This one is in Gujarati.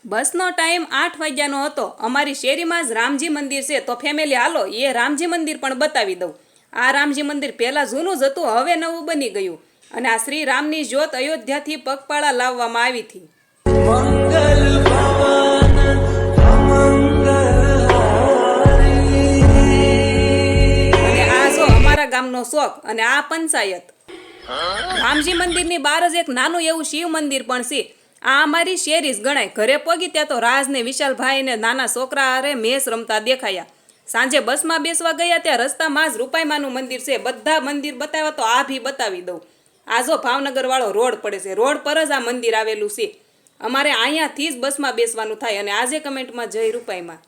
બસનો ટાઈમ 8 વાગ્યાનો હતો। અમારી શેરીમાં જ રામજી મંદિર છે, તો ફેમિલી હાલો એ રામજી મંદિર પણ બતાવી દઉં। આ રામજી મંદિર પહેલાં જૂનું જ હતું, હવે નવું બની ગયું। અને આ શ્રી રામની જ્યોત અયોધ્યાથી પગપાળા લાવવામાં આવી હતી। અને આ જો અમારા ગામનો શોખ અને આ પંચાયત। રામજી મંદિરની બહાર જ એક નાનું એવું શિવ મંદિર પણ છે। આ અમારી શેરી જ ગણાય। ઘરે પગી ત્યાં તો રાજ ને વિશાલભાઈ ને નાના છોકરા હારે મેચ રમતા દેખાયા। સાંજે બસમાં બેસવા ગયા ત્યાં રસ્તામાં જ રૂપાઈમાનું મંદિર છે। બધા મંદિર બતાવ્યા તો આ ભી બતાવી દઉં। આ જો ભાવનગર વાળો રોડ પડે છે, રોડ પર જ આ મંદિર આવેલું છે। અમારે અહીંયાથી જ બસમાં બેસવાનું થાય। અને આજે કમેન્ટમાં જય રૂપાઈમાં।